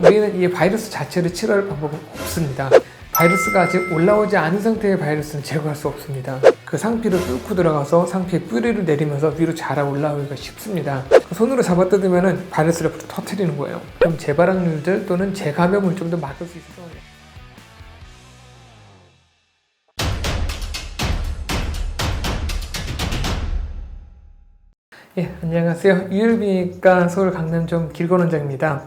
우리는 이 바이러스 자체를 치료할 방법은 없습니다. 바이러스가 아직 올라오지 않은 상태의 바이러스는 제거할 수 없습니다. 그 상피를 뚫고 들어가서 상피에 뿌리를 내리면서 위로 자라 올라오기가 쉽습니다. 손으로 잡아뜯으면 바이러스를 터뜨리는 거예요. 그럼 재발확률들 또는 재감염을 좀 더 막을 수 있어서 안녕하세요. 유일비과 서울 강남점 길건원장입니다.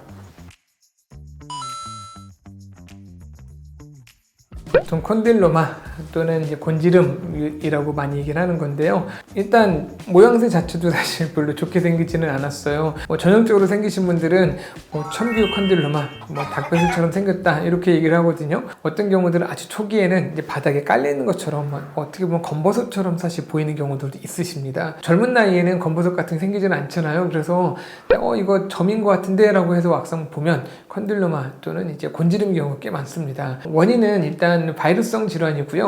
보통 콘딜로마 또는 이제 곤지름이라고 많이 얘기를 하는 건데요. 일단 모양새 자체도 사실 별로 좋게 생기지는 않았어요. 전형적으로 생기신 분들은 천비호 콘딜로마, 닭뼈슬처럼 생겼다 이렇게 얘기를 하거든요. 어떤 경우들은 아주 초기에는 이제 바닥에 깔리는 것처럼 어떻게 보면 검버섯처럼 사실 보이는 경우들도 있으십니다. 젊은 나이에는 검버섯 같은 게 생기지는 않잖아요. 그래서 이거 점인 것 같은데 라고 해서 막상 보면 콘딜로마 또는 이제 곤지름 경우가 꽤 많습니다. 원인은 일단 바이러스성 질환이고요.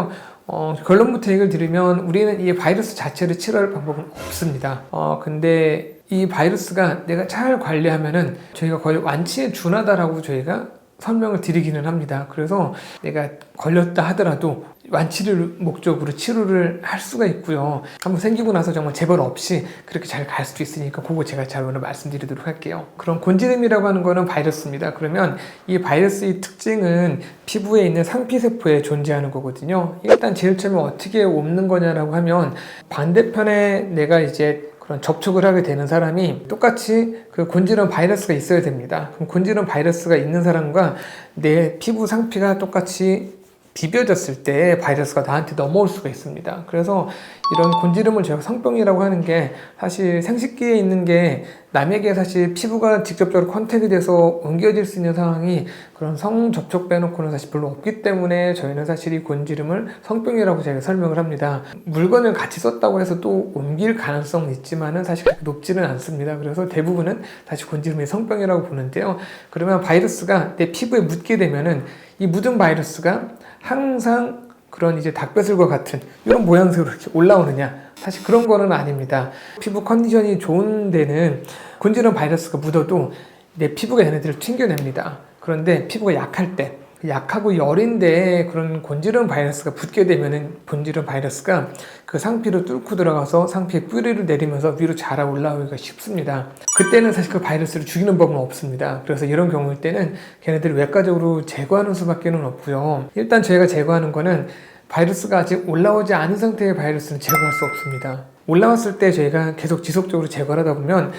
결론부터 얘기를 드리면 우리는 이 바이러스 자체를 치료할 방법은 없습니다. 근데 이 바이러스가 내가 잘 관리하면은 저희가 거의 완치에 준하다라고 저희가 설명을 드리기는 합니다. 그래서 내가 걸렸다 하더라도 완치를 목적으로 치료를 할 수가 있고요. 한번 생기고 나서 정말 재발 없이 그렇게 잘 갈 수도 있으니까 그거 제가 잘 오늘 말씀드리도록 할게요. 그럼 곤지름이라고 하는 거는 바이러스입니다. 그러면 이 바이러스의 특징은 피부에 있는 상피세포에 존재하는 거거든요. 일단 제일 처음에 어떻게 옮는 거냐라고 하면 반대편에 내가 이제 그런 접촉을 하게 되는 사람이 똑같이 그 곤지름 바이러스가 있어야 됩니다. 그럼 곤지름 바이러스가 있는 사람과 내 피부 상피가 똑같이 비벼졌을 때 바이러스가 나한테 넘어올 수가 있습니다. 그래서 이런 곤지름을 저희가 성병이라고 하는 게 사실 생식기에 있는 게 남에게 사실 피부가 직접적으로 컨택이 돼서 옮겨질 수 있는 상황이 그런 성접촉 빼놓고는 사실 별로 없기 때문에 저희는 사실 이 곤지름을 성병이라고 제가 설명을 합니다. 물건을 같이 썼다고 해서 또 옮길 가능성은 있지만은 사실 그렇게 높지는 않습니다. 그래서 대부분은 다시 곤지름이 성병이라고 보는데요. 그러면 바이러스가 내 피부에 묻게 되면은 이 묻은 바이러스가 항상 그런 이제 닭뼈슬과 같은 이런 모양새로 이렇게 올라오느냐? 사실 그런 거는 아닙니다. 피부 컨디션이 좋은 데는 곤지름 바이러스가 묻어도 내 피부가 얘네들을 튕겨냅니다. 그런데 피부가 약할 때, 약하고 여린데 그런 곤지름 바이러스가 붙게 되면은 곤지름 바이러스가 그 상피를 뚫고 들어가서 상피에 뿌리를 내리면서 위로 자라 올라오기가 쉽습니다. 그때는 사실 그 바이러스를 죽이는 법은 없습니다. 그래서 이런 경우일 때는 걔네들을 외과적으로 제거하는 수밖에는 없고요. 일단 저희가 제거하는 거는 바이러스가 아직 올라오지 않은 상태의 바이러스는 제거할 수 없습니다. 올라왔을 때 저희가 계속 지속적으로 제거를 하다 보면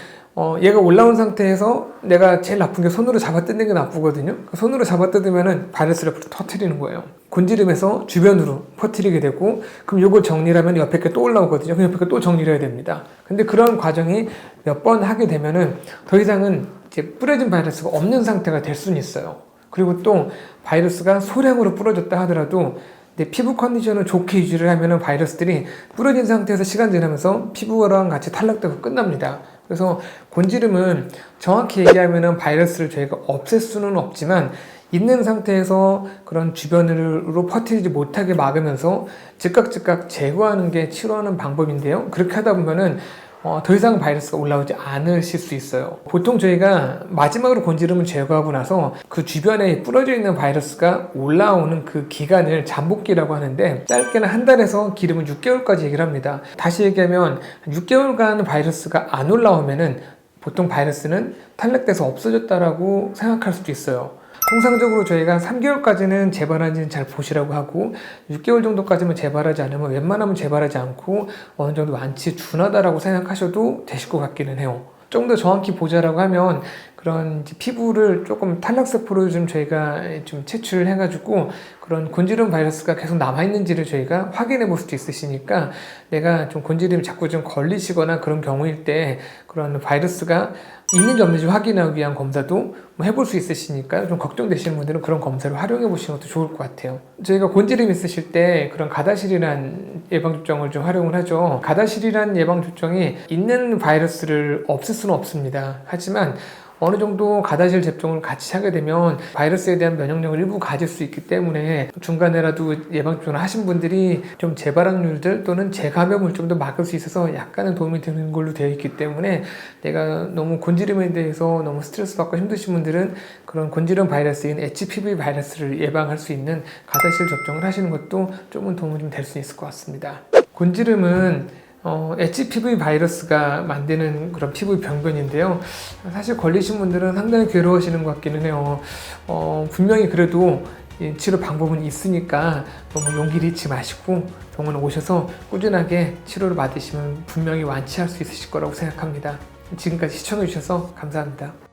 얘가 올라온 상태에서 내가 제일 나쁜 게 손으로 잡아뜯는 게 나쁘거든요. 손으로 잡아뜯으면 바이러스를 터뜨리는 거예요. 곤지름에서 주변으로 퍼뜨리게 되고 그럼 이걸 정리를 하면 옆에 게 또 올라오거든요. 그럼 옆에 게 또 정리를 해야 됩니다. 근데 그런 과정이 몇 번 하게 되면은 더 이상은 이제 뿌려진 바이러스가 없는 상태가 될 수는 있어요. 그리고 또 바이러스가 소량으로 뿌려졌다 하더라도 내 피부 컨디션을 좋게 유지를 하면은 바이러스들이 뿌려진 상태에서 시간 지나면서 피부랑 같이 탈락되고 끝납니다. 그래서 곤지름은 정확히 얘기하면은 바이러스를 저희가 없앨 수는 없지만 있는 상태에서 그런 주변으로 퍼뜨리지 못하게 막으면서 즉각 제거하는 게 치료하는 방법인데요. 그렇게 하다 보면은 더 이상 바이러스가 올라오지 않으실 수 있어요. 보통 저희가 마지막으로 곤지름을 제거하고 나서 그 주변에 뿌려져 있는 바이러스가 올라오는 그 기간을 잠복기라고 하는데 짧게는 한 달에서 길으면 6개월까지 얘기를 합니다. 다시 얘기하면 6개월간 바이러스가 안 올라오면은 보통 바이러스는 탈락돼서 없어졌다라고 생각할 수도 있어요. 통상적으로 저희가 3개월까지는 재발하는지는 잘 보시라고 하고 6개월 정도까지만 재발하지 않으면 웬만하면 재발하지 않고 어느 정도 완치에 준하다라고 생각하셔도 되실 것 같기는 해요. 좀 더 정확히 보자라고 하면 그런 피부를 조금 탈락세포를 좀 저희가 좀 채취를 해가지고 그런 곤지름 바이러스가 계속 남아있는지를 저희가 확인해 볼 수도 있으시니까 내가 좀 곤지름이 자꾸 좀 걸리시거나 그런 경우일 때 그런 바이러스가 있는지 없는지 확인하기 위한 검사도 해볼 수 있으시니까 좀 걱정되시는 분들은 그런 검사를 활용해 보시는 것도 좋을 것 같아요. 저희가 곤지름 있으실 때 그런 가다실이란 예방접종을 좀 활용을 하죠. 가다실이란 예방접종이 있는 바이러스를 없앨 수는 없습니다. 하지만 어느 정도 가다실 접종을 같이 하게 되면 바이러스에 대한 면역력을 일부 가질 수 있기 때문에 중간에라도 예방접종을 하신 분들이 좀 재발학률들 또는 재감염을 좀 더 막을 수 있어서 약간은 도움이 되는 걸로 되어 있기 때문에 내가 너무 곤지름에 대해서 너무 스트레스 받고 힘드신 분들은 그런 곤지름 바이러스인 HPV 바이러스를 예방할 수 있는 가다실 접종을 하시는 것도 조금 도움이 좀 될 수 있을 것 같습니다. 곤지름은 HPV 바이러스가 만드는 그런 피부 병변인데요. 사실 걸리신 분들은 상당히 괴로워하시는 것 같기는 해요. 분명히 그래도 치료 방법은 있으니까 너무 용기를 잃지 마시고 병원에 오셔서 꾸준하게 치료를 받으시면 분명히 완치할 수 있으실 거라고 생각합니다. 지금까지 시청해 주셔서 감사합니다.